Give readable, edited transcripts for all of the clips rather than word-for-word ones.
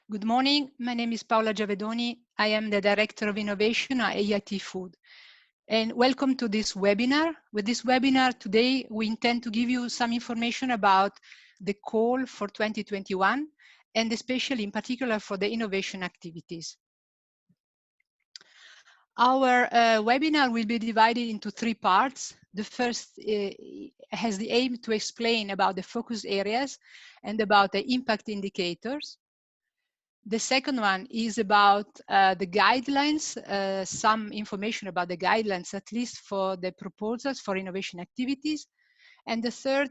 Good morning. My name is Paola Giavedoni. I am the Director of Innovation at EIT Food. And welcome to this webinar. With this webinar today, we intend to give you some information about the call for 2021, and especially in particular for the innovation activities. Our webinar will be divided into three parts. The first has the aim to explain about the focus areas and about the impact indicators. The second one is about the guidelines, some information about the guidelines, at least for the proposals for innovation activities. And the third,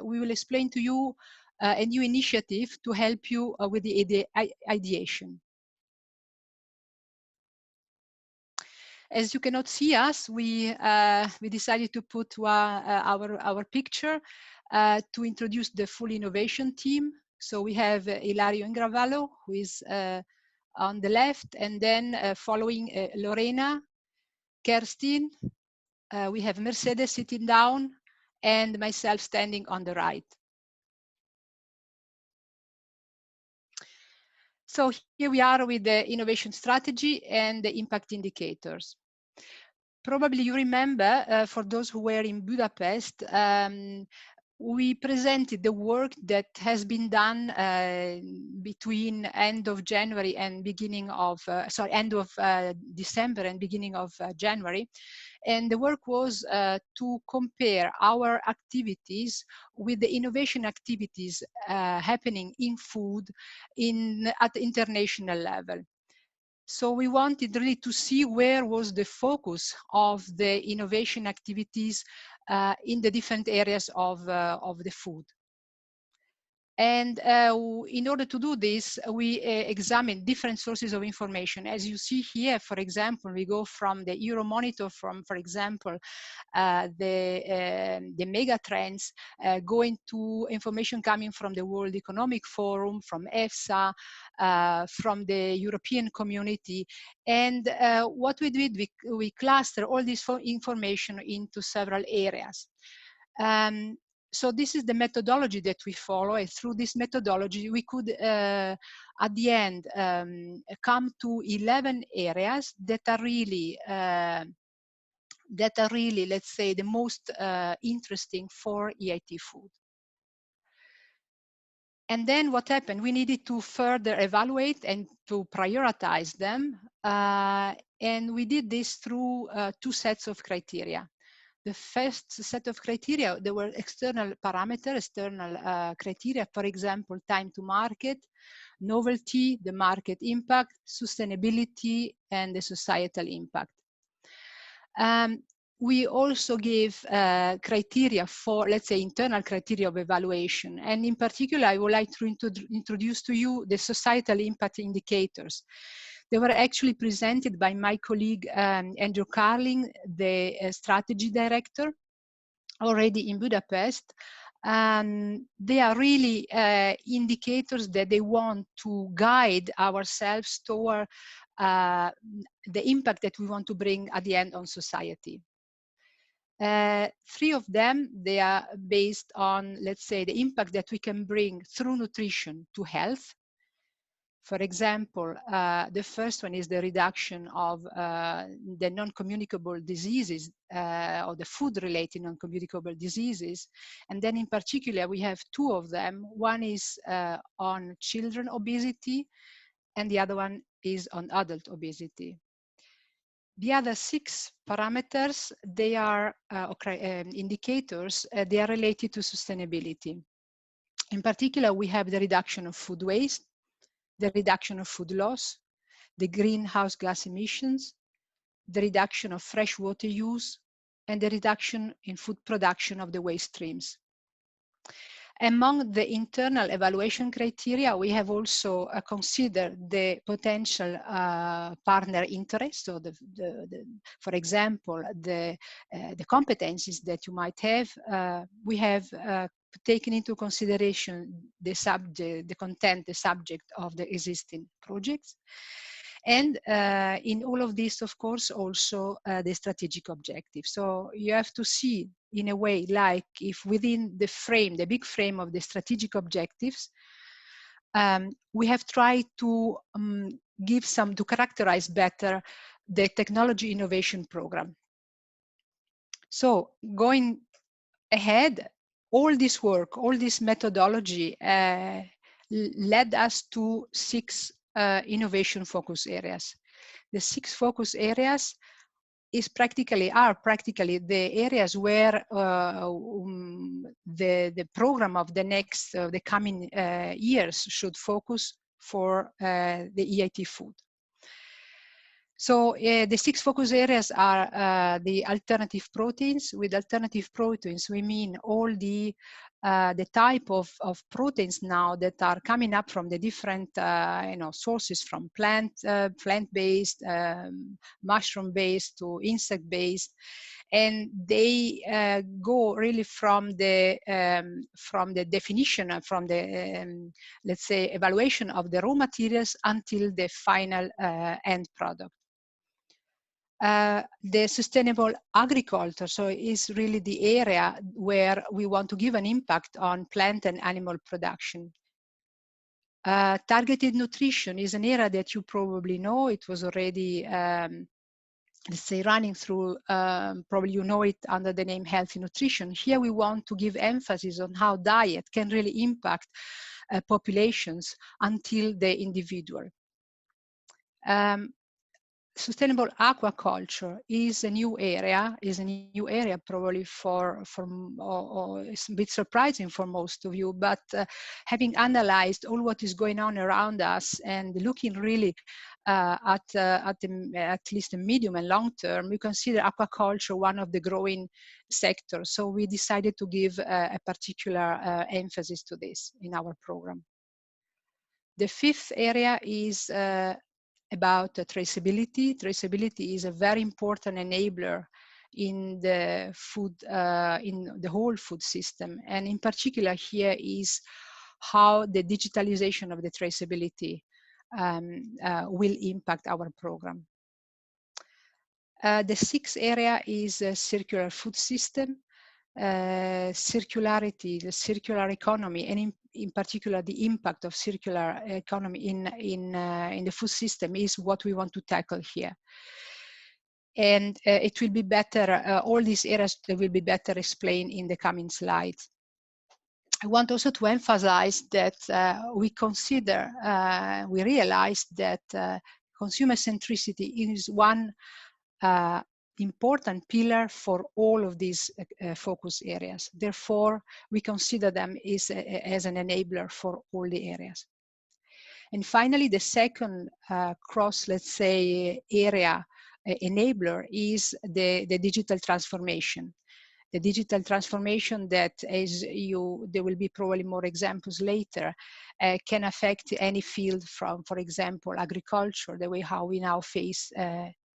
we will explain to you a new initiative to help you with the ideation. As you cannot see us, we decided to put our picture to introduce the full innovation team. So we have Ilario Ingravallo, who is on the left, and then following Lorena, Kerstin, we have Mercedes sitting down, and myself standing on the right. So here we are with the innovation strategy and the impact indicators. Probably you remember, for those who were in Budapest, we presented the work that has been done between end of January and beginning of, end of December and beginning of January. And the work was to compare our activities with the innovation activities happening in food at the international level. So we wanted really to see where was the focus of the innovation activities in the different areas of the food. And in order to do this, we examine different sources of information. As you see here, for example, we go from the Euromonitor, from, for example, the mega trends, going to information coming from the World Economic Forum, from EFSA, from the European Community. And what we did, we cluster all this information into several areas. So this is the methodology that we follow, and through this methodology we could at the end come to 11 areas that are really let's say the most interesting for EIT Food. And then what happened? We needed to further evaluate and to prioritize them, and we did this through two sets of criteria. The first set of criteria, there were external parameters, external criteria, for example, time to market, novelty, the market impact, sustainability, and the societal impact. We also gave criteria for, let's say, internal criteria of evaluation. And in particular, I would like to introduce to you the societal impact indicators. They were actually presented by my colleague, Andrew Carling, the strategy director, already in Budapest. They are really indicators that they want to guide ourselves toward the impact that we want to bring at the end on society. Three of them, they are based on, let's say, the impact that we can bring through nutrition to health. For example, the first one is the reduction of the non-communicable diseases or the food-related non-communicable diseases. And then in particular, we have two of them. One is on children obesity, and the other one is on adult obesity. The other 6 parameters, they are indicators, they are related to sustainability. In particular, we have the reduction of food waste, the reduction of food loss, the greenhouse gas emissions, the reduction of fresh water use, and the reduction in food production of the waste streams. Among the internal evaluation criteria, we have also considered the potential partner interest, so for example, the competencies that you might have. We have taken into consideration the subject, the content, the subject of the existing projects. And in all of this, of course, also the strategic objective. So you have to see in a way like if within the frame, the big frame of the strategic objectives, we have tried to to characterize better the technology innovation program. So going ahead, all this work, all this methodology led us to 6 innovation focus areas. The 6 focus areas are practically the areas where the program of the coming years should focus for the EIT food. So the 6 focus areas are the alternative proteins. With alternative proteins, we mean all the type of proteins now that are coming up from the different sources, from plant-based, mushroom-based to insect-based, and they go really from the definition, from the let's say evaluation of the raw materials until the final end product. The sustainable agriculture, so is really the area where we want to give an impact on plant and animal production. Targeted nutrition is an area that you probably know. It was already, let's say, running through, probably you know it under the name healthy nutrition. Here we want to give emphasis on how diet can really impact populations until the individual. Sustainable aquaculture is a new area, probably or it's a bit surprising for most of you, but having analyzed all what is going on around us and looking really at least the medium and long term, we consider aquaculture one of the growing sectors. So we decided to give a particular emphasis to this in our program. The 5th area is about traceability. Traceability is a very important enabler in the food, in the whole food system. And in particular here is how the digitalization of the traceability will impact our program. The 6th area is a circular food system. Circularity, the circular economy, and in particular the impact of circular economy in the food system is what we want to tackle here. And it will be better, all these areas will be better explained in the coming slides. I want also to emphasize that we realize that consumer centricity is one important pillar for all of these focus areas. Therefore, we consider them as an enabler for all the areas. And finally, the second let's say, area enabler is the digital transformation. The digital transformation that, there will be probably more examples later, can affect any field from, for example, agriculture, the way how we now face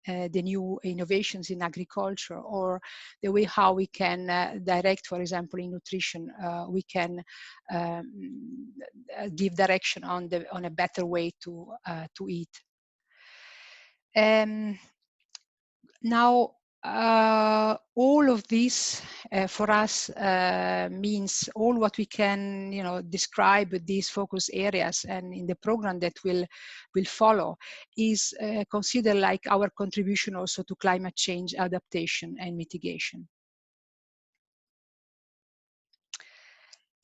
the new innovations in agriculture, or the way how we can direct, for example, in nutrition, we can give direction on a better way to eat. Now, all of this for us means all what we can, describe with these focus areas, and in the program that will follow is considered like our contribution also to climate change adaptation and mitigation.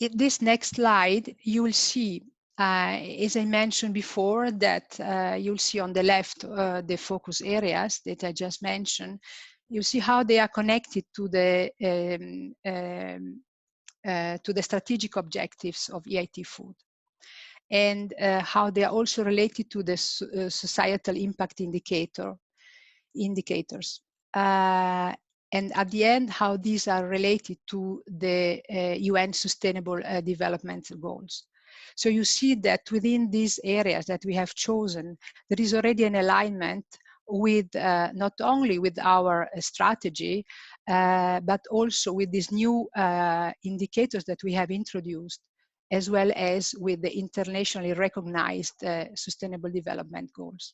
In this next slide, you will see, as I mentioned before, that you'll see on the left the focus areas that I just mentioned. You see how they are connected to the strategic objectives of EIT food, and how they are also related to the societal impact indicators. And at the end, how these are related to the UN Sustainable Development Goals. So you see that within these areas that we have chosen, there is already an alignment with not only with our strategy, but also with these new indicators that we have introduced, as well as with the internationally recognized Sustainable Development Goals.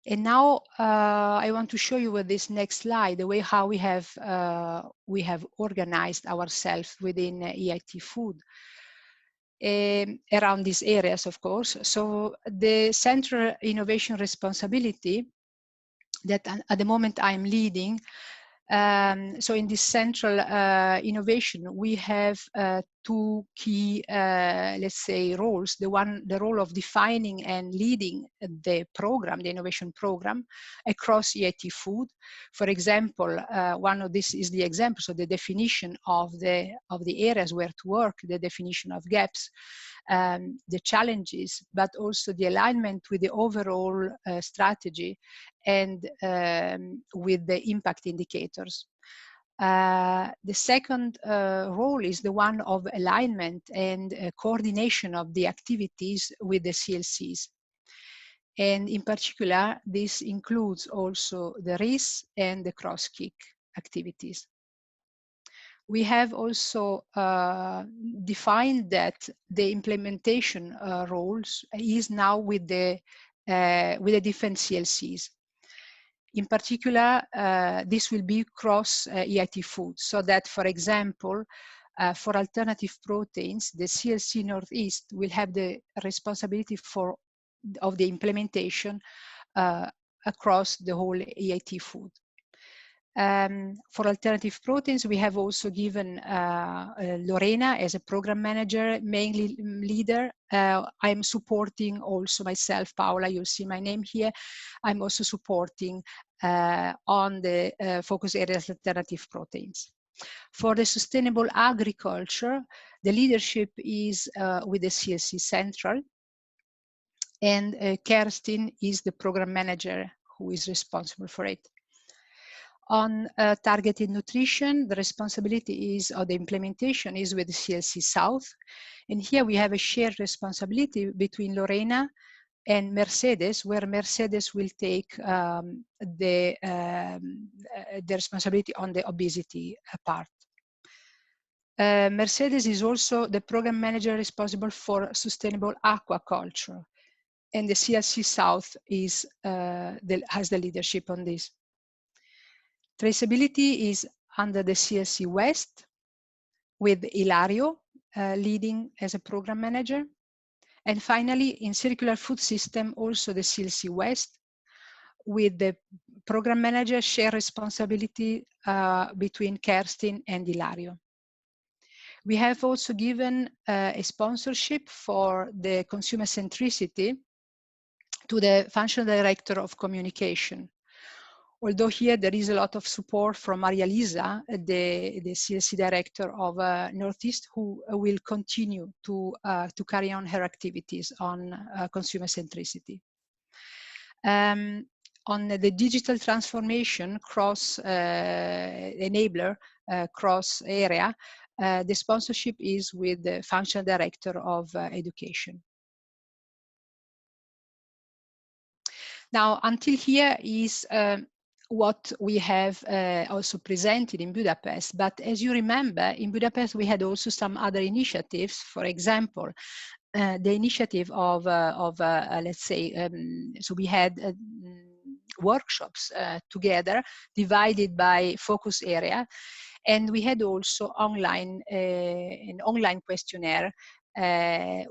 And now I want to show you with this next slide the way how we have organized ourselves within EIT food. around these areas, of course. So the central innovation responsibility that at the moment I'm leading, so in this central innovation, we have two key, let's say, roles. The role of defining and leading the program, the innovation program, across EIT food. For example, one of this is the example, so the definition of the areas where to work, the definition of gaps, the challenges, but also the alignment with the overall strategy and with the impact indicators. The second role is the one of alignment and coordination of the activities with the CLCs. And in particular, this includes also the RIS and the cross-kick activities. We have also defined that the implementation roles is now with the different CLCs. In particular, this will be cross EIT food, so that, for example, for alternative proteins, the CLC Northeast will have the responsibility of the implementation across the whole EIT food. For alternative proteins, we have also given Lorena as a program manager, mainly leader. I'm supporting also myself, Paola, you'll see my name here. I'm also supporting on the focus areas alternative proteins. For the sustainable agriculture, the leadership is with the CLC Central, and Kerstin is the program manager who is responsible for it. On targeted nutrition, the responsibility is, or the implementation is with the CLC South. And here we have a shared responsibility between Lorena and Mercedes, where Mercedes will take the responsibility on the obesity part. Mercedes is also the program manager responsible for sustainable aquaculture, and the CLC South is, has the leadership on this. Traceability is under the CLC West, with Ilario leading as a program manager. And finally, in circular food system, also the CLC West, with the program manager share responsibility between Kerstin and Ilario. We have also given a sponsorship for the consumer centricity to the functional director of communication. Although here there is a lot of support from Maria Lisa, the CLC director of Northeast, who will continue to carry on her activities on consumer centricity. On the digital transformation cross enabler, cross area, the sponsorship is with the functional director of education. Now, until here is what we have also presented in Budapest. But as you remember, in Budapest, we had also some other initiatives. For example, the initiative of let's say, so we had workshops together, divided by focus area. And we had also online, an online questionnaire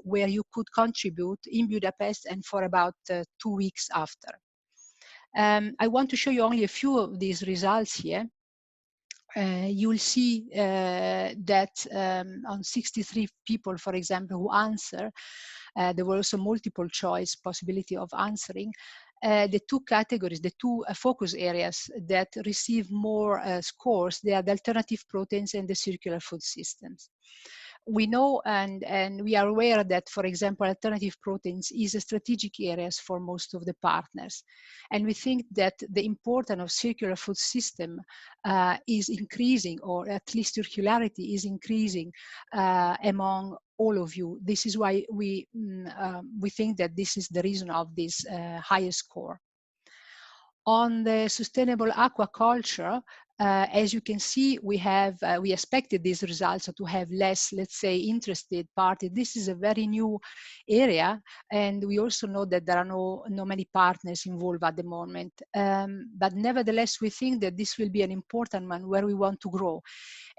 where you could contribute in Budapest and for about 2 weeks after. I want to show you only a few of these results here. You will see that on 63 people, for example, who answer, there were also multiple choice possibility of answering. The two categories, the two focus areas that receive more scores, they are the alternative proteins and the circular food systems. We know and we are aware that, for example, alternative proteins is a strategic areas for most of the partners. And we think that the importance of circular food system is increasing, or at least circularity is increasing among all of you. This is why we think that this is the reason of this higher score. On the sustainable aquaculture, as you can see, we have we expected these results to have less, let's say, interested parties. This is a very new area, and we also know that there are no many partners involved at the moment. But nevertheless, we think that this will be an important one where we want to grow,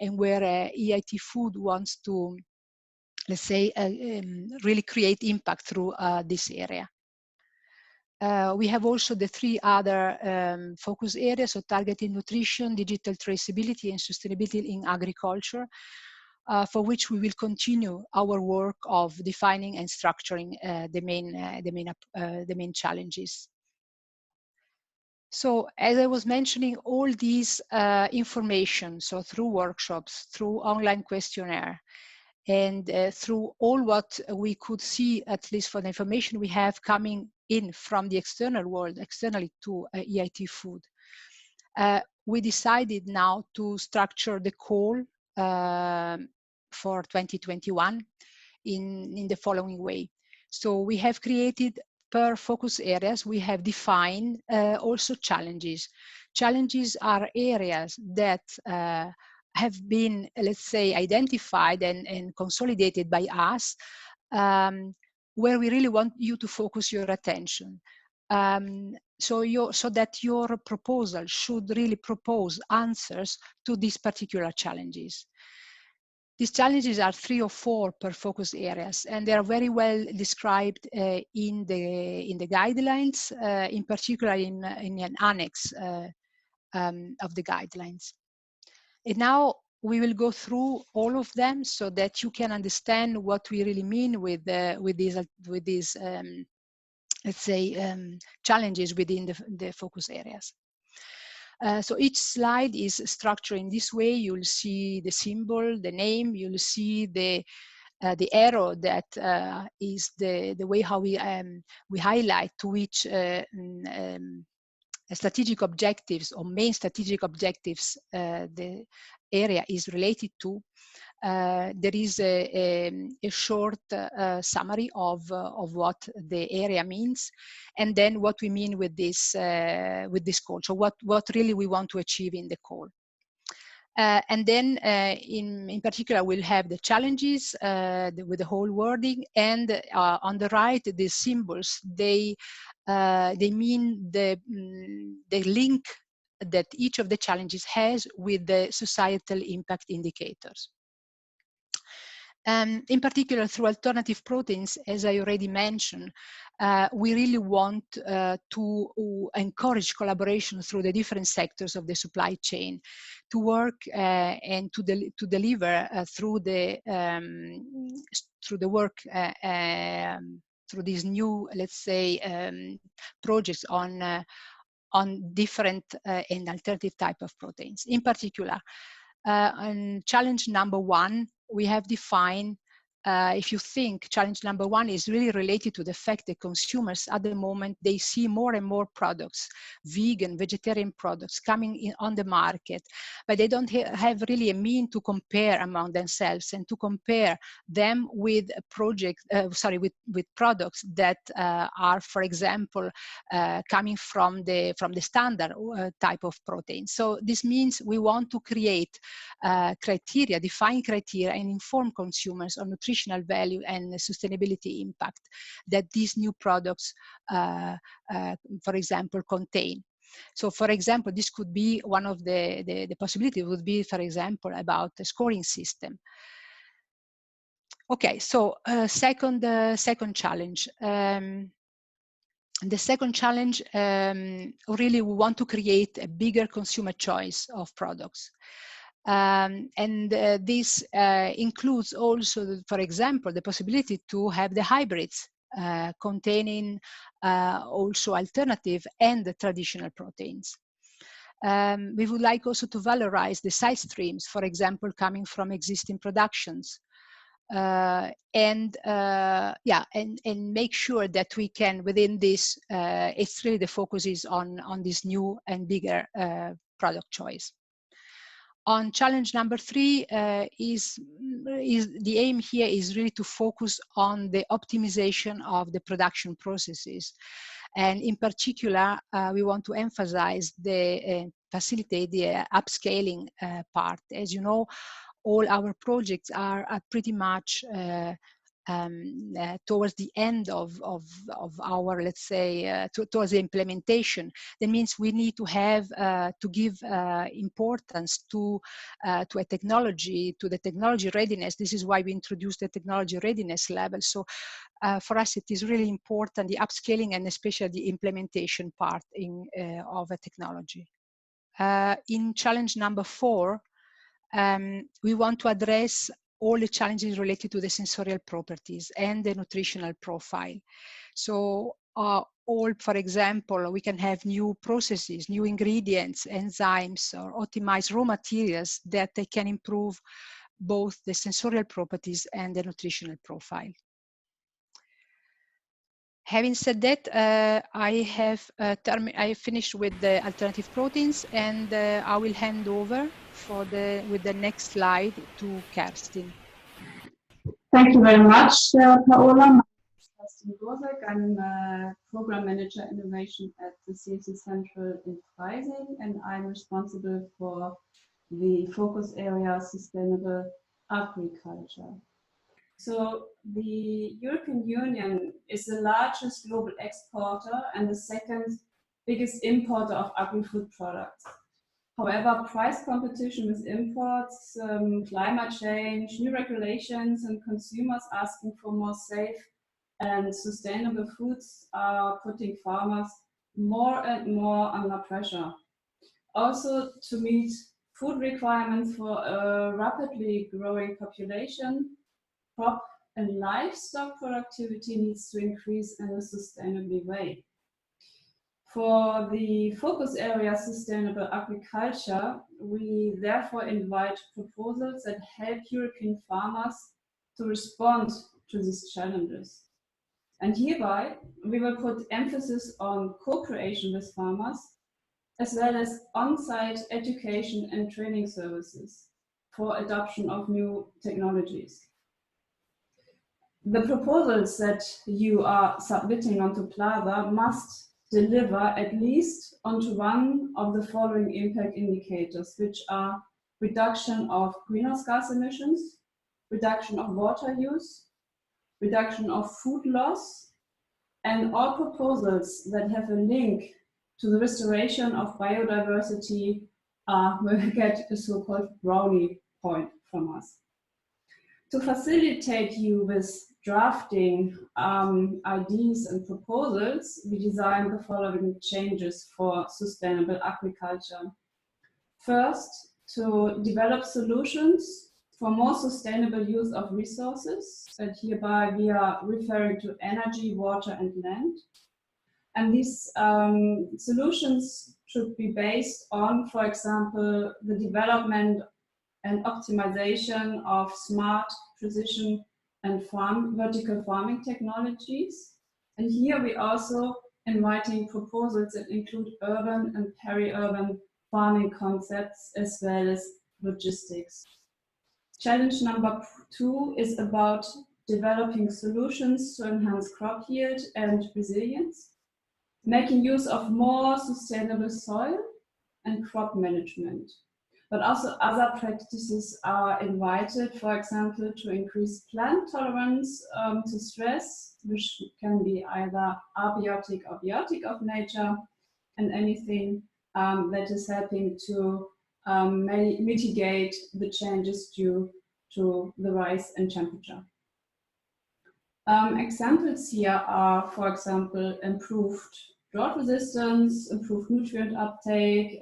and where EIT Food wants to let's say, really create impact through this area. We have also the three other focus areas, so targeted nutrition, digital traceability, and sustainability in agriculture, for which we will continue our work of defining and structuring the main challenges. So as I was mentioning, all these information, so through workshops, through online questionnaire, and through all what we could see, at least for the information we have coming in from the external world, externally to EIT Food, we decided now to structure the call for 2021 in the following way. So we have created per focus areas, we have defined also challenges. Challenges are areas that have been, let's say, identified and consolidated by us, where we really want you to focus your attention. So that your proposal should really propose answers to these particular challenges. These challenges are 3 or 4 per focus areas, and they are very well described in the guidelines, in particular in an annex of the guidelines. And now we will go through all of them so that you can understand what we really mean with these let's say challenges within the focus areas. So each slide is structured in this way. You'll see the symbol, the name. You'll see the arrow that is the way how we highlight to which strategic objectives or main strategic objectives the area is related to. There is a short summary of what the area means, and then what we mean with this call. So what really we want to achieve in the call. And then in particular, we'll have the challenges with the whole wording, and on the right, the symbols, they mean the link that each of the challenges has with the societal impact indicators. In particular, through alternative proteins, as I already mentioned, we really want to encourage collaboration through the different sectors of the supply chain to work and to deliver through the work through these new, let's say, projects on different and alternative type of proteins. In particular, on challenge number 1, we have defined, if you think challenge number 1 is really related to the fact that consumers at the moment, they see more and more products, vegan, vegetarian products coming in on the market, but they don't have really a mean to compare among themselves and to compare them with with products that are, for example, coming from the standard type of protein. So this means we want to create criteria, define criteria, and inform consumers on nutritional value and sustainability impact that these new products, for example, contain. So, for example, this could be one of the possibilities would be, for example, about the scoring system. Okay, so second challenge. The second challenge, really we want to create a bigger consumer choice of products. And this includes also, for example, the possibility to have the hybrids containing also alternative and traditional proteins. We would like also to valorize the side streams, for example, coming from existing productions. And make sure that we can, within this, it's really the focus is on this new and bigger product choice. On challenge number 3 is the aim here is really to focus on the optimization of the production processes. And in particular, we want to emphasize the facilitate the upscaling part. As you know, all our projects are pretty much towards the end of our, let's say, towards the implementation. That means we need to have to give importance to a technology, to the technology readiness. This is why we introduced the technology readiness level. So for us, it is really important, the upscaling and especially the implementation part of a technology. In challenge number 4, we want to address all the challenges related to the sensorial properties and the nutritional profile. So for example, we can have new processes, new ingredients, enzymes, or optimized raw materials that they can improve both the sensorial properties and the nutritional profile. Having said that, I finished with the alternative proteins, and I will hand over with the next slide to Kerstin. Thank you very much, Paola. My name is Kerstin Gorsek. I'm Program Manager Innovation at the CFC Central in Freising, and I'm responsible for the focus area Sustainable Agriculture. So the European Union is the largest global exporter and the second biggest importer of agri-food products. However, price competition with imports, climate change, new regulations, and consumers asking for more safe and sustainable foods are putting farmers more and more under pressure. Also, to meet food requirements for a rapidly growing population, crop and livestock productivity needs to increase in a sustainable way. For the focus area Sustainable Agriculture, we therefore invite proposals that help European farmers to respond to these challenges. And hereby, we will put emphasis on co-creation with farmers, as well as on-site education and training services for adoption of new technologies. The proposals that you are submitting onto PLASA must deliver at least onto one of the following impact indicators, which are reduction of greenhouse gas emissions, reduction of water use, reduction of food loss, and all proposals that have a link to the restoration of biodiversity will get a so-called brownie point from us. To facilitate you with drafting ideas and proposals, we designed the following changes for sustainable agriculture. First, to develop solutions for more sustainable use of resources, and hereby we are referring to energy, water, and land. And these solutions should be based on, for example, the development and optimization of smart, precision, and vertical farming technologies. And here we also inviting proposals that include urban and peri-urban farming concepts as well as logistics. Challenge number 2 is about developing solutions to enhance crop yield and resilience, making use of more sustainable soil and crop management. But also other practices are invited, for example, to increase plant tolerance to stress, which can be either abiotic or biotic of nature, and anything that is helping to mitigate the changes due to the rise in temperature. Examples here are, for example, improved drought resistance, improved nutrient uptake,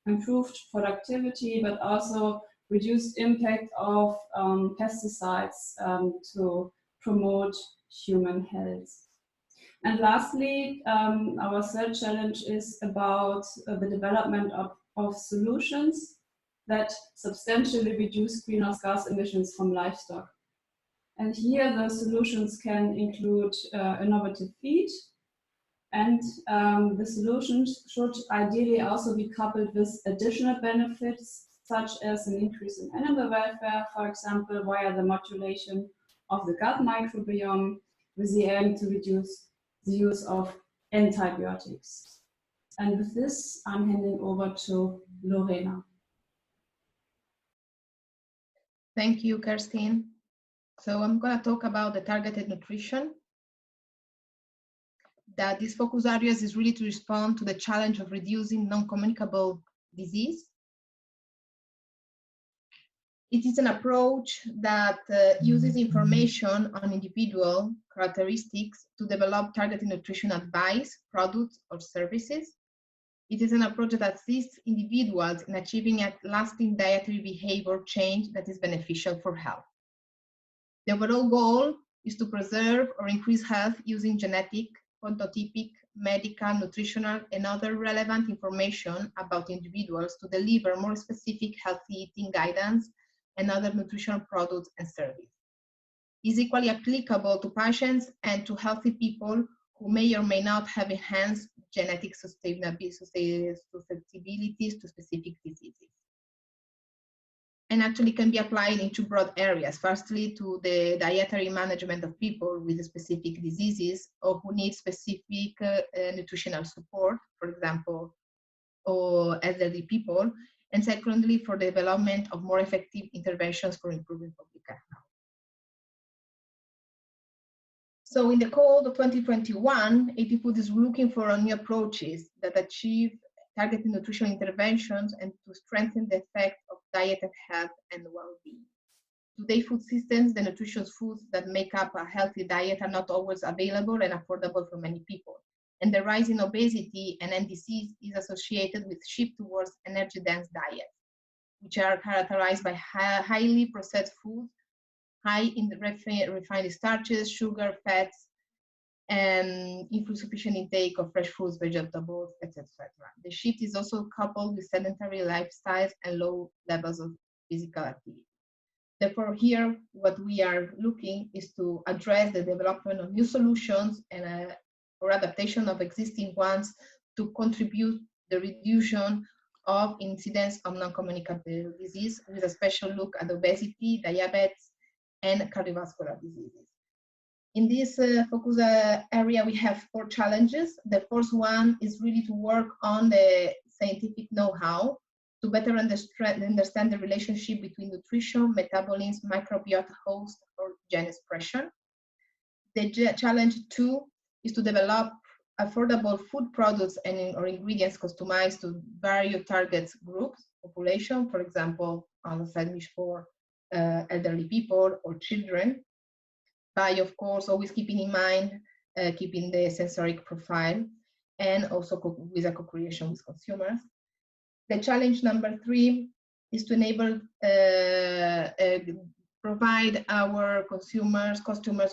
improved productivity, but also reduced impact of pesticides to promote human health. And lastly, our third challenge is about the development of solutions that substantially reduce greenhouse gas emissions from livestock. And here the solutions can include innovative feed, and the solutions should ideally also be coupled with additional benefits, such as an increase in animal welfare, for example, via the modulation of the gut microbiome, with the aim to reduce the use of antibiotics. And with this, I'm handing over to Lorena. Thank you, Kerstin. So I'm going to talk about the targeted nutrition. That this focus areas is really to respond to the challenge of reducing non-communicable disease. It is an approach that uses information on individual characteristics to develop targeted nutrition advice, products, or services. It is an approach that assists individuals in achieving a lasting dietary behavior change that is beneficial for health. The overall goal is to preserve or increase health using genetic, phenotypic, medical, nutritional, and other relevant information about individuals to deliver more specific healthy eating guidance and other nutritional products and services. It is equally applicable to patients and to healthy people who may or may not have enhanced genetic susceptibilities to specific diseases. And actually can be applied in two broad areas. Firstly, to the dietary management of people with specific diseases or who need specific nutritional support, for example, or elderly people. And secondly, for the development of more effective interventions for improving public health. So in the call of 2021, AT Food is looking for new approaches that achieve targeted nutritional interventions and to strengthen the effect of diet and health and well-being. Today, food systems, the nutritious foods that make up a healthy diet are not always available and affordable for many people. And the rise in obesity and end disease is associated with shift towards energy-dense diets, which are characterized by highly processed foods, high in the refined starches, sugar, fats, and insufficient intake of fresh fruits, vegetables, etc. The shift is also coupled with sedentary lifestyles and low levels of physical activity. Therefore, here, what we are looking is to address the development of new solutions and or adaptation of existing ones to contribute the reduction of incidence of non-communicable disease with a special look at obesity, diabetes, and cardiovascular diseases. In this focus area, we have 4 challenges. The first one is really to work on the scientific know-how to better understand the relationship between nutrition, metabolism, microbiota host, or gene expression. The challenge 2 is to develop affordable food products and or ingredients customized to various target groups, population, for example, on the side for elderly people or children, by, of course, always keeping in mind, keeping the sensoric profile, and also with a co-creation with consumers. The challenge number 3 is to enable, provide our customers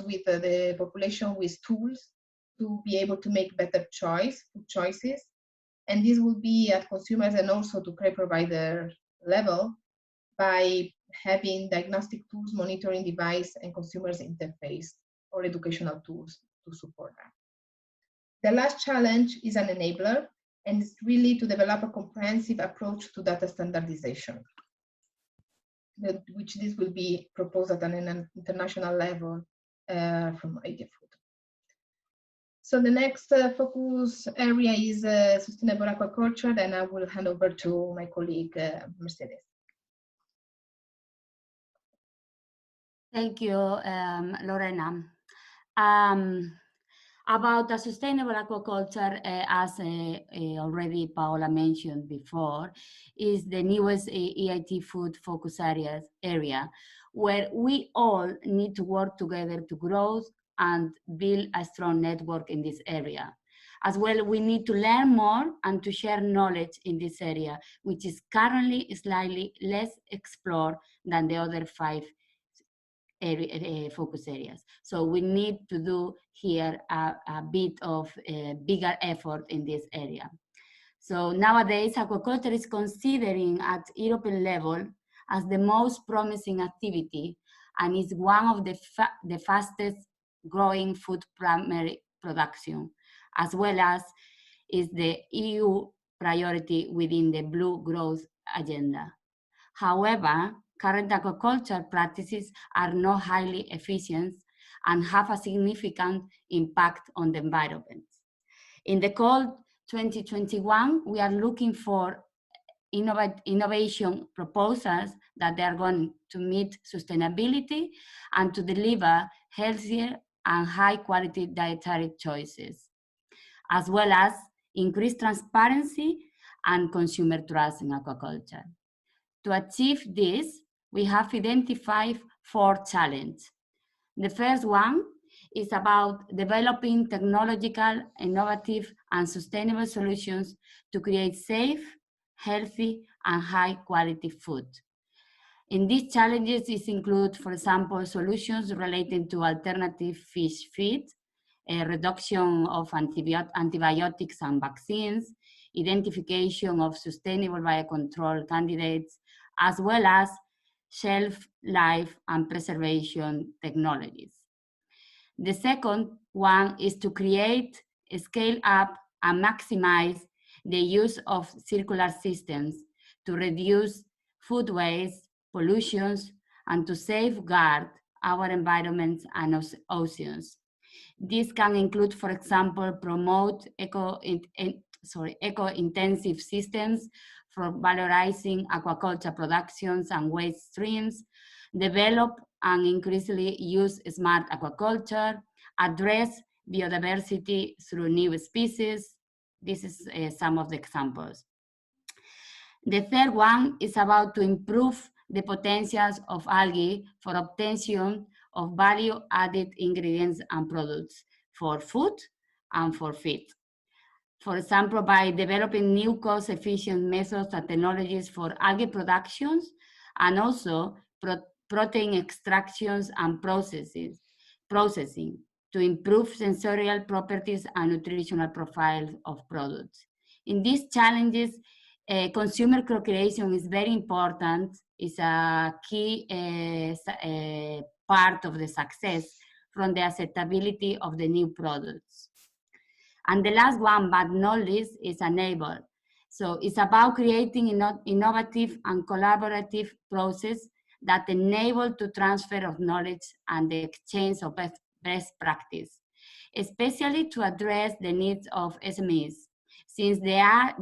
with the population with tools to be able to make better food choices. And this will be at consumers and also to care provider level by having diagnostic tools, monitoring device, and consumers interface or educational tools to support that. The last challenge is an enabler, and it's really to develop a comprehensive approach to data standardization, which this will be proposed at an international level from AT Food. So the next focus area is sustainable aquaculture, and I will hand over to my colleague, Mercedes. Thank you, Lorena. About the sustainable aquaculture, as already Paola mentioned before, is the newest EIT food focus area, where we all need to work together to grow and build a strong network in this area. As well, we need to learn more and to share knowledge in this area, which is currently slightly less explored than the other 5 focus areas. So we need to do here a bit of a bigger effort in this area. So nowadays, aquaculture is considering at European level as the most promising activity and is one of the fastest growing food primary production, as well as is the EU priority within the Blue Growth Agenda. However, current aquaculture practices are not highly efficient and have a significant impact on the environment. In the call 2021, we are looking for innovation proposals that they are going to meet sustainability and to deliver healthier and high quality dietary choices, as well as increase transparency and consumer trust in aquaculture. To achieve this, we have identified 4 challenges. The first one is about developing technological, innovative, and sustainable solutions to create safe, healthy, and high-quality food. In these challenges, these include, for example, solutions relating to alternative fish feed, a reduction of antibiotics and vaccines, identification of sustainable biocontrol candidates, as well as shelf life and preservation technologies. The second one is to create, scale up, and maximize the use of circular systems to reduce food waste, pollutions, and to safeguard our environments and oceans. This can include, for example, promote eco-intensive systems for valorizing aquaculture productions and waste streams, develop and increasingly use smart aquaculture, address biodiversity through new species. This is some of the examples. The third one is about to improve the potentials of algae for obtention of value-added ingredients and products for food and for feed. For example, by developing new cost-efficient methods and technologies for algae productions, and also protein extractions and processing to improve sensorial properties and nutritional profiles of products. In these challenges, consumer co-creation is very important. It's a key part of the success from the acceptability of the new products. And the last one, but not least, is enable. So it's about creating innovative and collaborative process that enable to transfer of knowledge and the exchange of best practice, especially to address the needs of SMEs, since they are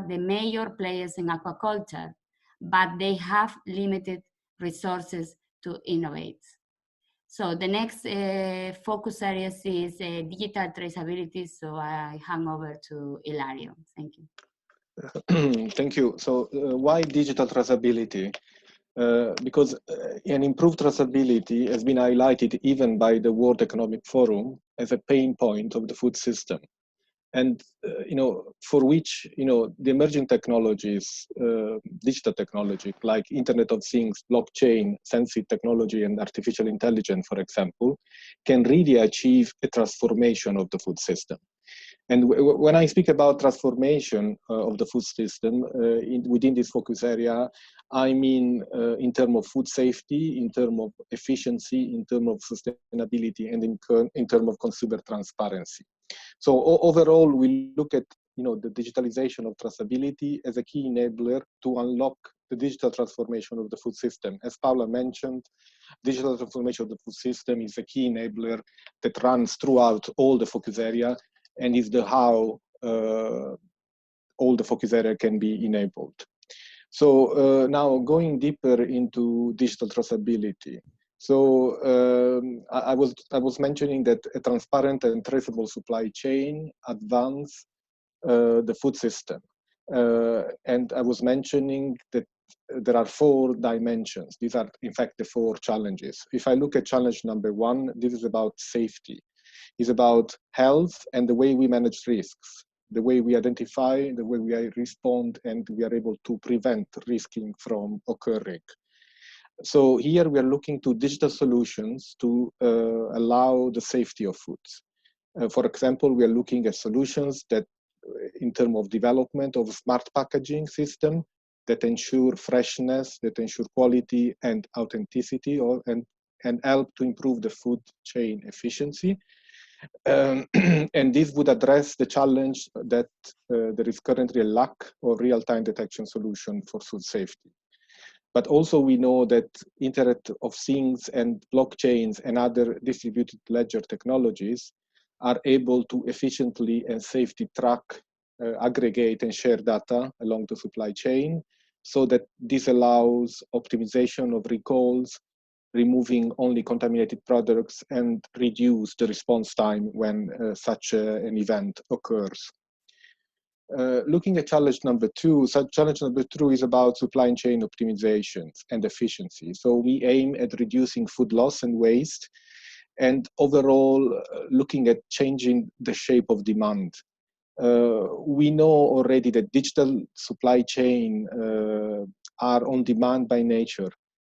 the major players in aquaculture, but they have limited resources to innovate. So the next focus areas is digital traceability. So I hand over to Ilario. Thank you. Thank you. So why digital traceability? Because an improved traceability has been highlighted even by the World Economic Forum as a pain point of the food system. And, for which, the emerging technologies, digital technology, like Internet of Things, blockchain, sensing technology, and artificial intelligence, for example, can really achieve a transformation of the food system. And when I speak about transformation of the food system within this focus area, I mean in terms of food safety, in terms of efficiency, in terms of sustainability, and in terms of consumer transparency. So overall, we look at the digitalization of traceability as a key enabler to unlock the digital transformation of the food system. As Paula mentioned, digital transformation of the food system is a key enabler that runs throughout all the focus area and is the how all the focus area can be enabled. So now going deeper into digital traceability. So I was mentioning that a transparent and traceable supply chain advance the food system. And I was mentioning that there are 4 dimensions. These are, in fact, the 4 challenges. If I look at challenge number 1, this is about safety. It's about health and the way we manage risks, the way we identify, the way we respond, and we are able to prevent risking from occurring. So here we are looking to digital solutions to allow the safety of foods. For example, we are looking at solutions that, in terms of development of smart packaging system that ensure freshness, that ensure quality and authenticity, and help to improve the food chain efficiency. And this would address the challenge that there is currently a lack of real-time detection solution for food safety. But also we know that Internet of Things and blockchains and other distributed ledger technologies are able to efficiently and safely track aggregate and share data along the supply chain, so that this allows optimization of recalls, removing only contaminated products, and reduce the response time when such an event occurs. Looking at challenge number two, challenge number two is about supply chain optimizations and efficiency. So we aim at reducing food loss and waste, and overall looking at changing the shape of demand. We know already that digital supply chain are on demand by nature,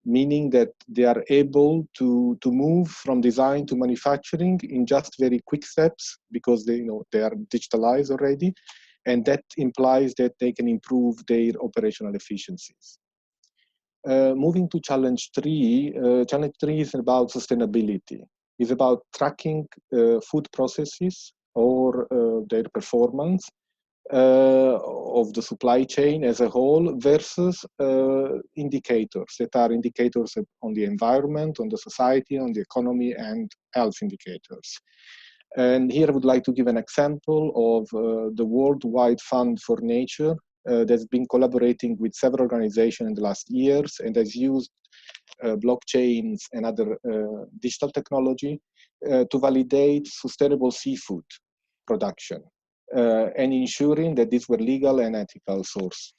meaning that they are able to move from design to manufacturing in just very quick steps, because they are digitalized already, and that implies that they can improve their operational efficiencies. Moving to challenge three is about sustainability. It's about tracking food processes or their performance of the supply chain as a whole versus indicators that are indicators on the environment, on the society, on the economy, and health indicators. And here I would like to give an example of the Worldwide Fund for Nature that's been collaborating with several organizations in the last years and has used blockchains and other digital technology to validate sustainable seafood production and ensuring that these were legal and ethical sources.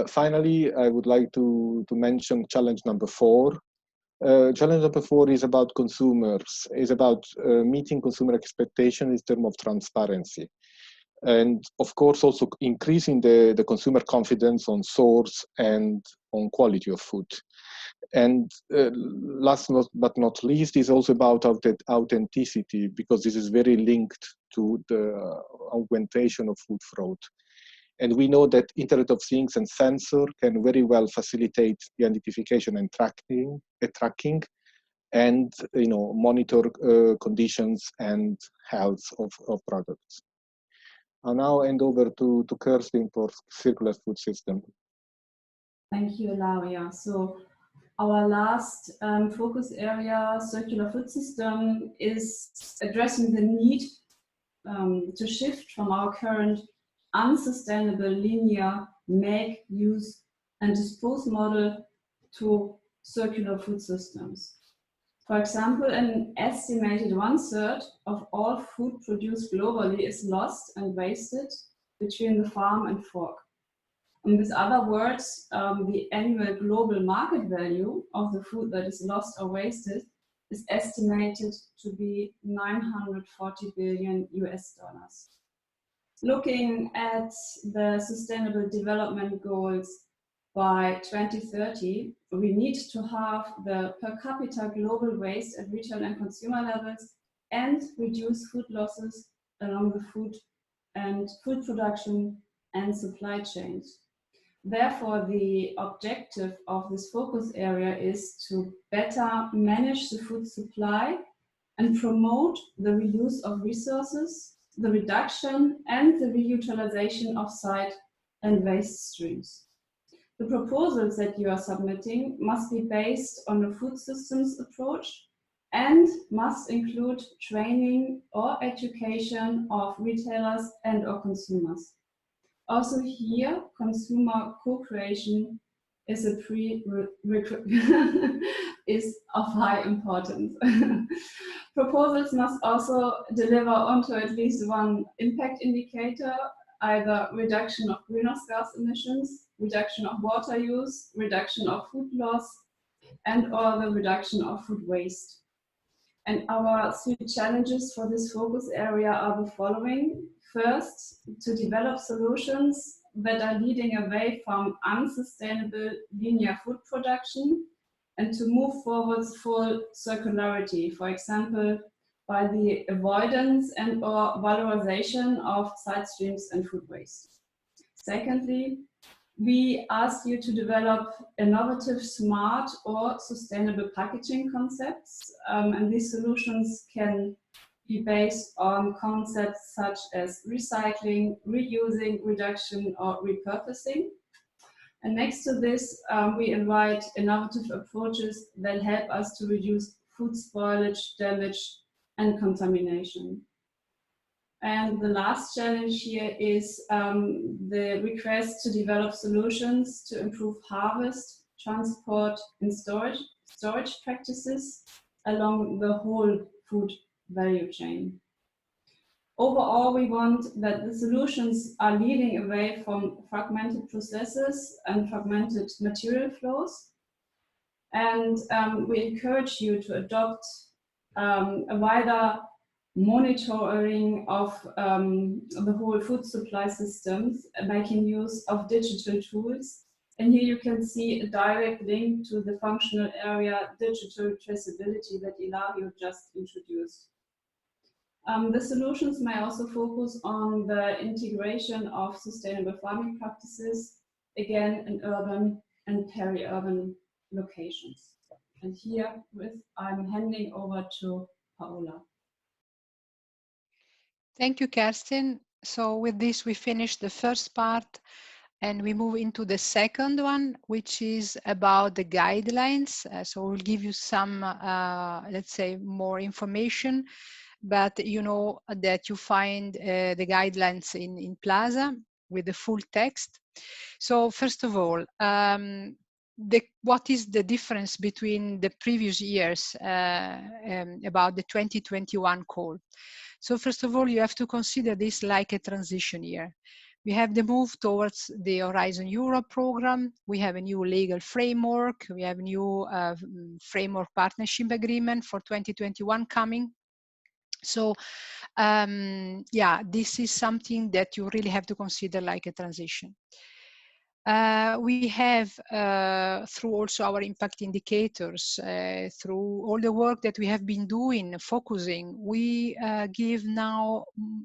Finally, I would like to mention challenge number four. Challenge number four is about consumers, is about meeting consumer expectations in terms of transparency. And of course, also increasing the consumer confidence on source and on quality of food. And last but not least is also about authenticity, because this is very linked to the augmentation of food fraud. And we know that Internet of Things and sensor can very well facilitate the identification and tracking and monitor conditions and health of products. I'll now hand over to Kirsten for circular food system. Thank you, Ilaria. So our last focus area, circular food system, is addressing the need to shift from our current unsustainable linear make, use, and dispose model to circular food systems. For example, an estimated 1/3 of all food produced globally is lost and wasted between the farm and fork. In with other words, the annual global market value of the food that is lost or wasted is estimated to be $940 billion. Looking at the Sustainable Development Goals by 2030, we need to halve the per capita global waste at retail and consumer levels and reduce food losses along the food production and supply chains. Therefore, the objective of this focus area is to better manage the food supply and promote the reuse of resources, the reduction and the reutilization of site and waste streams. The proposals that you are submitting must be based on a food systems approach and must include training or education of retailers and or consumers. Also here, consumer co-creation is a is of high importance. Proposals must also deliver onto at least one impact indicator, either reduction of greenhouse gas emissions, reduction of water use, reduction of food loss, and or the reduction of food waste. And our 3 challenges for this focus area are the following. First, to develop solutions that are leading away from unsustainable linear food production and to move forward full circularity, for example, by the avoidance and or valorization of side streams and food waste. Secondly, we ask you to develop innovative, smart or sustainable packaging concepts, and these solutions can be based on concepts such as recycling, reusing, reduction or repurposing. And next to this, we invite innovative approaches that help us to reduce food spoilage, damage and contamination. And the last challenge here is the request to develop solutions to improve harvest, transport, and storage practices along the whole food value chain. Overall, we want that the solutions are leading away from fragmented processes and fragmented material flows. And we encourage you to adopt a wider monitoring of the whole food supply systems, making use of digital tools. And here you can see a direct link to the functional area digital traceability that Ilario just introduced. The solutions may also focus on the integration of sustainable farming practices, again in urban and peri-urban locations. And here with, I'm handing over to Paola. Thank you, Kerstin. So with this, we finish the first part and we move into the second one, which is about the guidelines. So we'll give you some, let's say, more information, but you know that you find the guidelines in Plaza with the full text. So first of all, what is the difference between the previous years about the 2021 call? So first of all, you have to consider this like a transition year. We have the move towards the Horizon Europe program. We have a new legal framework. We have a new framework partnership agreement for 2021 coming. So yeah, this is something that you really have to consider like a transition. We have, through also our impact indicators, through all the work that we have been doing, focusing, we give now,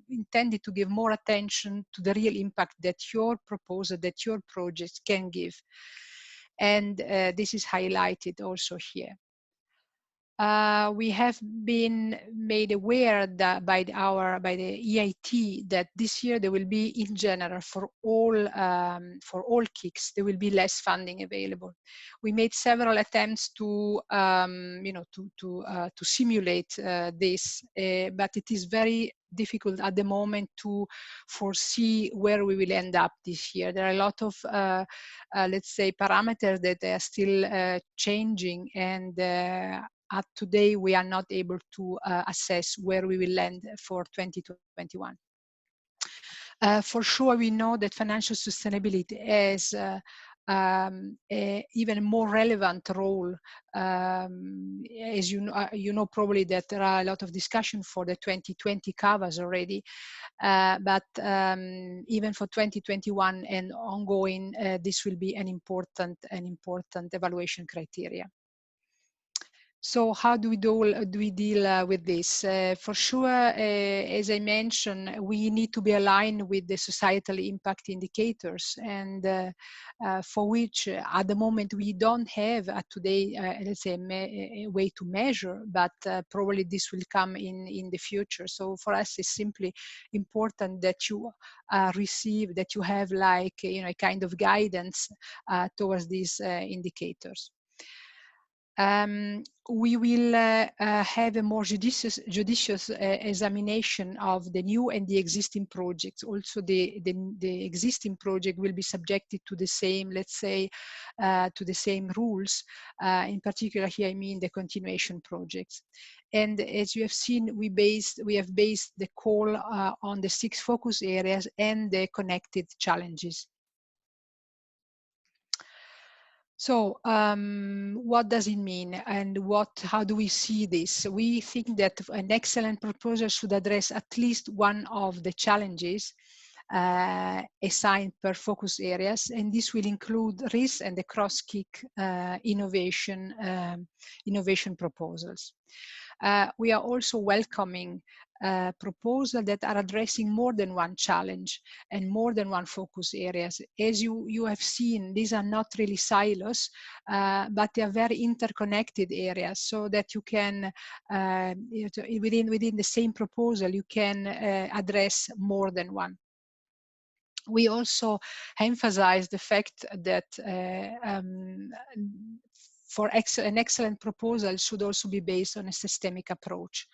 intended to give more attention to the real impact that your proposal, that your projects can give. And this is highlighted also here. We have been made aware that by the EIT that this year there will be, in general, for all KICs, there will be less funding available. We made several attempts to to simulate this, but it is very difficult at the moment to foresee where we will end up this year. There are a lot of let's say parameters that are still changing, and at today, we are not able to assess where we will land for 2021. For sure, we know that financial sustainability has even more relevant role. As you know probably that there are a lot of discussion for the 2020 covers already, but even for 2021 and ongoing, this will be an important evaluation criteria. So how do we deal with this? For sure, as I mentioned, we need to be aligned with the societal impact indicators, and for which at the moment we don't have today, let's say, a way to measure, but probably this will come in the future. So for us, it's simply important that you receive, that you have like, a kind of guidance towards these indicators. We will have a more judicious examination of the new and the existing projects. Also, the existing project will be subjected to the same, let's say, to the same rules. In particular, here I mean the continuation projects. And as you have seen, we have based the call on the 6 focus areas and the connected challenges. So what does it mean, and how do we see this? We think that an excellent proposal should address at least one of the challenges assigned per focus areas, and this will include risk and the cross-KIC innovation proposals. We are also welcoming proposals that are addressing more than one challenge and more than one focus areas. As you have seen, these are not really silos, but they are very interconnected areas, so that you can, within the same proposal, you can address more than one. We also emphasize the fact that an excellent proposal should also be based on a systemic approach.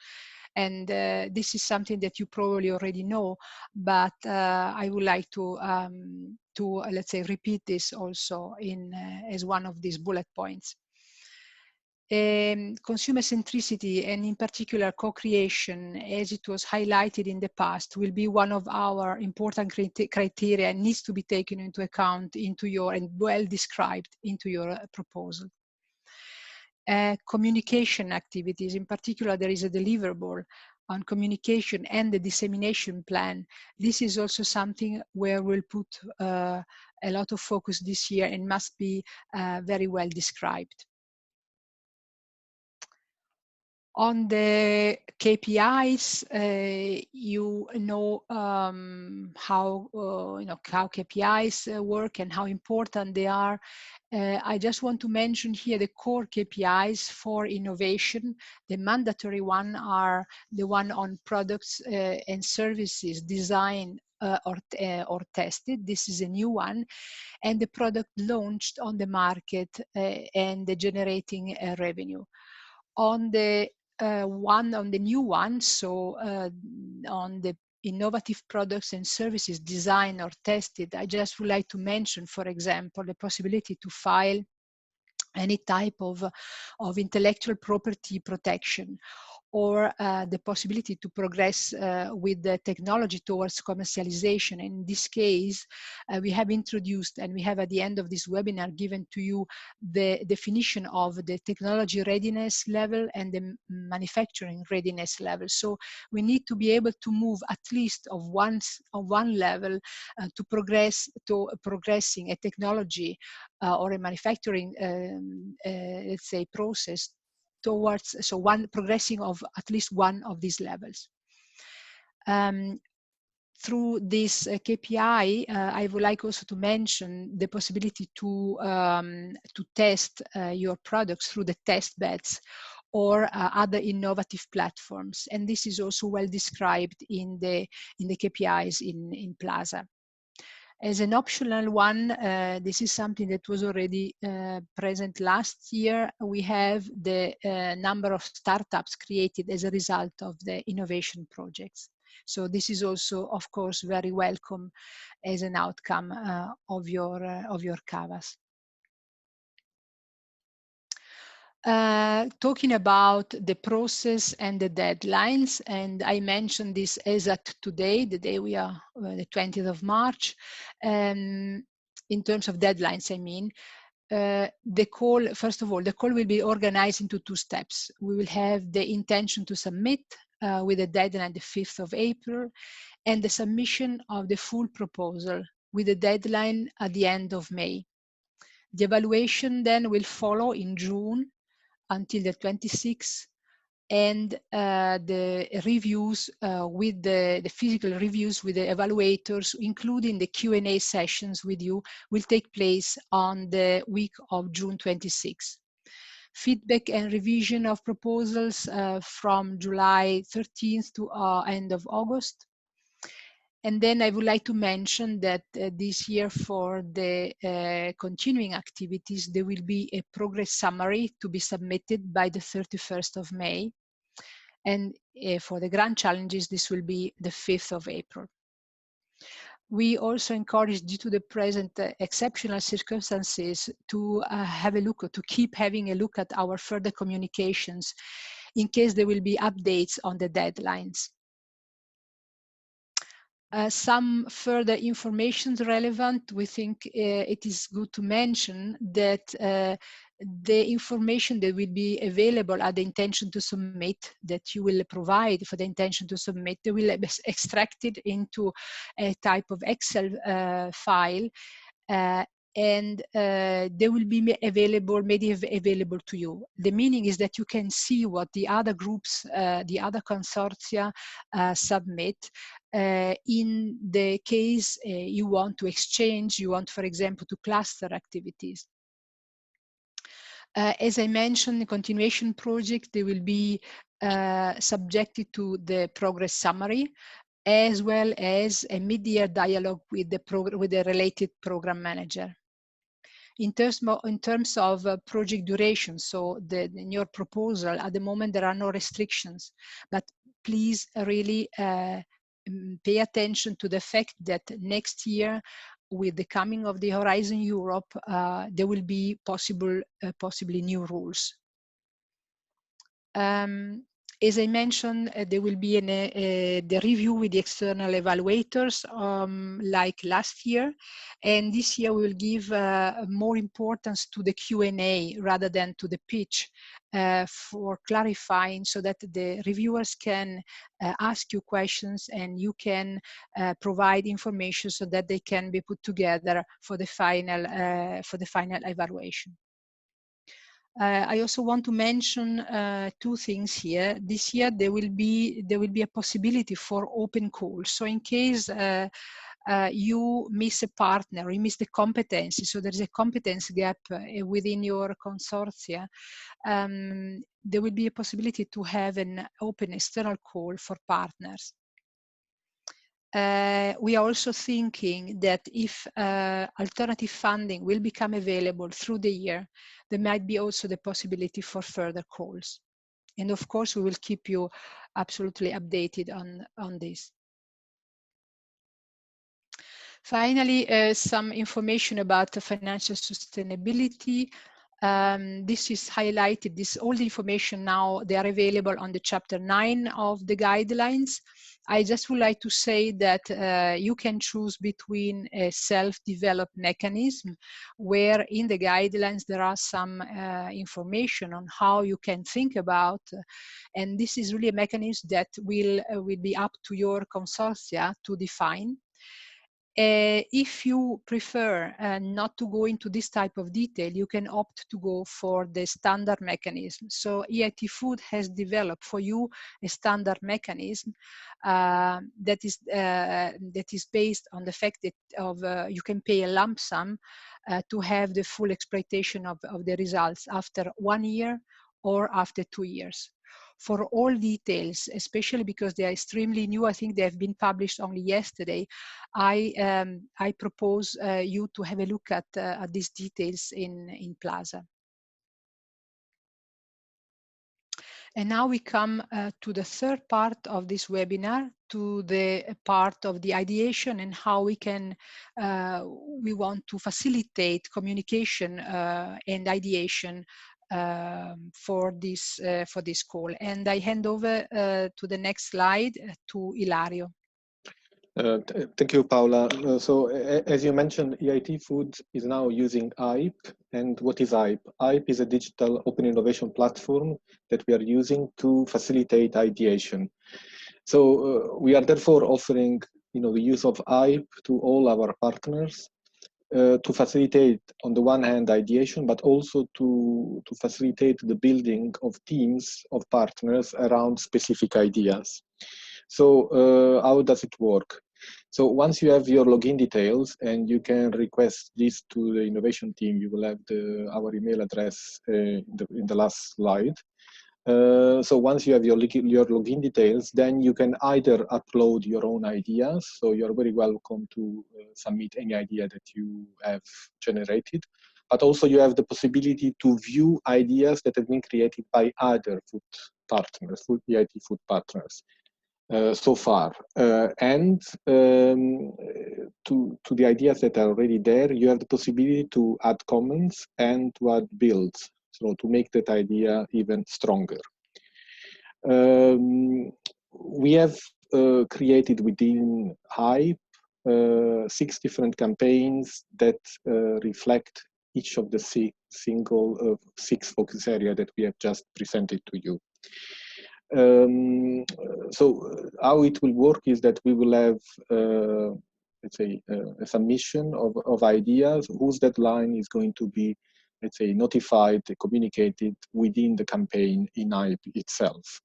And this is something that you probably already know, but I would like to let's say repeat this also in as one of these bullet points. Consumer centricity, and in particular co-creation, as it was highlighted in the past, will be one of our important criteria and needs to be taken into account into your, and well described into your proposal. Communication activities, in particular, there is a deliverable on communication and the dissemination plan. This is also something where we'll put a lot of focus this year and must be very well described. On the KPIs, you know how how KPIs work and how important they are. I just want to mention here the core KPIs for innovation. The mandatory one are the one on products and services designed or tested. This is a new one, and the product launched on the market and generating revenue. On the new one, so on the innovative products and services designed or tested, I just would like to mention, for example, the possibility to file any type of intellectual property protection, or the possibility to progress with the technology towards commercialization. In this case, we have introduced, and we have at the end of this webinar given to you the definition of the technology readiness level and the manufacturing readiness level. So we need to be able to move at least of one level to progress to progressing a technology or a manufacturing, let's say, process towards, so one progressing of at least one of these levels. Through this KPI, I would like also to mention the possibility to test your products through the test beds or other innovative platforms, and this is also well described in the KPIs in Plaza. As an optional one, this is something that was already present last year. We have the number of startups created as a result of the innovation projects. So this is also, of course, very welcome as an outcome of your CAVAs. Talking about the process and the deadlines, and I mentioned this as at today, the day we are, the 20th of March. In terms of deadlines, I mean, the call, first of all, the call will be organized into two steps. We will have the intention to submit with a deadline the 5th of April, and the submission of the full proposal with a deadline at the end of May. The evaluation then will follow in June until the 26th, and the reviews with the physical reviews with the evaluators, including the Q&A sessions with you, will take place on the week of June 26th. Feedback and revision of proposals from July 13th to end of August. And then I would like to mention that this year, for the continuing activities, there will be a progress summary to be submitted by the 31st of May. And for the grand challenges, this will be the 5th of April. We also encourage, due to the present exceptional circumstances, to have a look, or to keep having a look at our further communications in case there will be updates on the deadlines. Some further information relevant, we think it is good to mention that the information that will be available at the intention to submit, that you will provide for the intention to submit, they will be extracted into a type of Excel file, and they will be made available to you. The meaning is that you can see what the other groups, the other consortia submit. In the case you want to exchange, you want, for example, to cluster activities. As I mentioned, the continuation project, they will be subjected to the progress summary, as well as a mid-year dialogue with the related program manager. In terms of project duration, so in your proposal, at the moment there are no restrictions, but please really pay attention to the fact that next year, with the coming of the Horizon Europe, there will be possibly new rules. As I mentioned, there will be the review with the external evaluators like last year, and this year we will give more importance to the Q&A rather than to the pitch for clarifying, so that the reviewers can ask you questions and you can provide information so that they can be put together for the final evaluation. I also want to mention two things here. This year there will be a possibility for open calls. So in case you miss a partner, or you miss the competency, so there is a competence gap within your consortia, there will be a possibility to have an open external call for partners. We are also thinking that if alternative funding will become available through the year, there might be also the possibility for further calls. And of course, we will keep you absolutely updated on this. Finally, some information about the financial sustainability. This is highlighted, all the information now, they are available on the chapter 9 of the guidelines. I just would like to say that you can choose between a self-developed mechanism, where in the guidelines there are some information on how you can think about, and this is really a mechanism that will be up to your consortia to define. If you prefer not to go into this type of detail, you can opt to go for the standard mechanism. So EIT Food has developed for you a standard mechanism that is based on the fact that you can pay a lump sum to have the full exploitation of the results after 1 year or after 2 years. For all details, especially because they are extremely new, I think they have been published only yesterday, I propose you to have a look at these details in Plaza. And now we come to the third part of this webinar, to the part of the ideation and how we want to facilitate communication and ideation for this call. And I hand over to the next slide to Ilario. Thank you, Paola. So as you mentioned, EIT Food is now using IPE. And what is IPE? IPE is a digital open innovation platform that we are using to facilitate ideation. So we are therefore offering, the use of IPE to all our partners to facilitate, on the one hand, ideation, but also to facilitate the building of teams of partners around specific ideas. So how does it work? So once you have your login details, and you can request this to the innovation team, you will have our email address in the last slide. So once you have your login details, then you can either upload your own ideas. So you're very welcome to submit any idea that you have generated. But also you have the possibility to view ideas that have been created by other food partners, EIT Food partners. So far, and to the ideas that are already there, you have the possibility to add comments and to add builds, so to make that idea even stronger. We have created within HYPE 6 different campaigns that reflect each of the 6 focus areas that we have just presented to you. So how it will work is that we will have, let's say, a submission of ideas whose deadline is going to be, let's say, notified, communicated within the campaign in HYPE itself.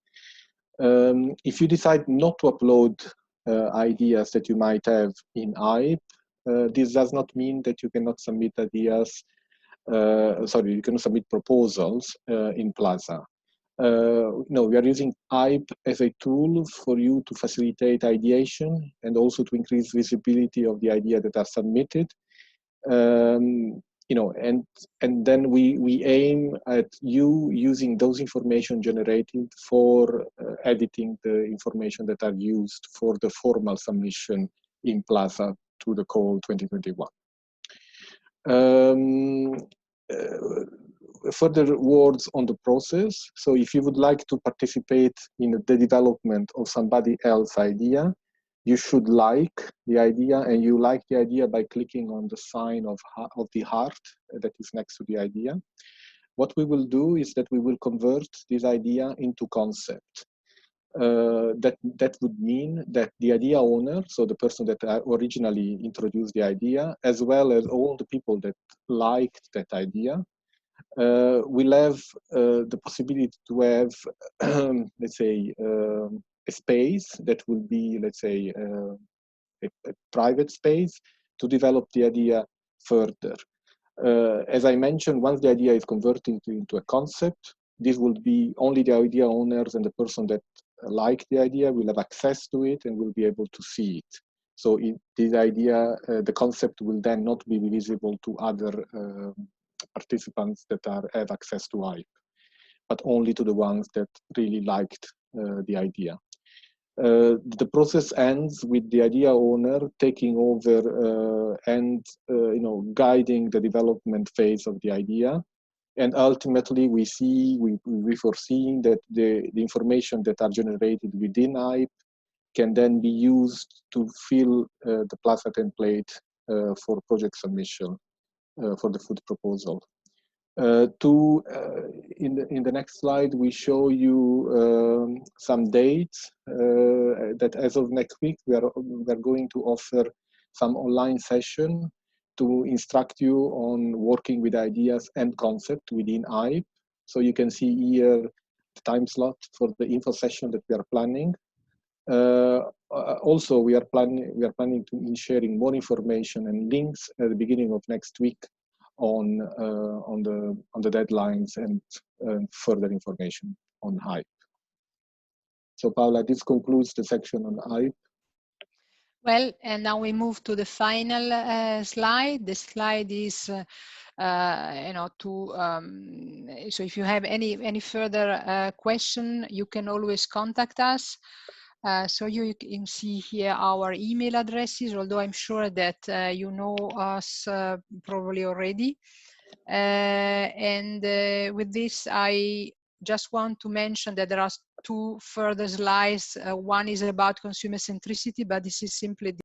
If you decide not to upload ideas that you might have in HYPE, this does not mean that you cannot submit ideas, you cannot submit proposals in Plaza. No, we are using HYPE as a tool for you to facilitate ideation and also to increase visibility of the idea that are submitted. and then we aim at you using those information generated for editing the information that are used for the formal submission in Plaza to the call 2021. Further words on the process. So if you would like to participate in the development of somebody else's idea, you should like the idea, and you like the idea by clicking on the sign of the heart that is next to the idea. What we will do is that we will convert this idea into concept. That would mean that the idea owner, so the person that originally introduced the idea, as well as all the people that liked that idea, will have the possibility to have, let's say, a space that will be, let's say, a private space to develop the idea further. As I mentioned, once the idea is converted into a concept, this will be only the idea owners and the person that like the idea will have access to it and will be able to see it. So this idea, the concept will then not be visible to other participants that have access to HYPE, but only to the ones that really liked the idea. The process ends with the idea owner taking over and guiding the development phase of the idea. And ultimately, we foresee that the information that are generated within HYPE can then be used to fill the Plaza template for project submission for the food proposal. In the next slide, we show you some dates that as of next week, we are going to offer some online session to instruct you on working with ideas and concept within HYPE. So you can see here the time slot for the info session that we are planning. Also, we are planning to sharing more information and links at the beginning of next week on the deadlines and further information on HYPE. So Paola, this concludes the section on HYPE. Well, and now we move to the final slide. The slide is, so if you have any further question, you can always contact us. So you can see here our email addresses, although I'm sure that you know us probably already. And with this, I just want to mention that there are two further slides. One is about consumer centricity, but this is simply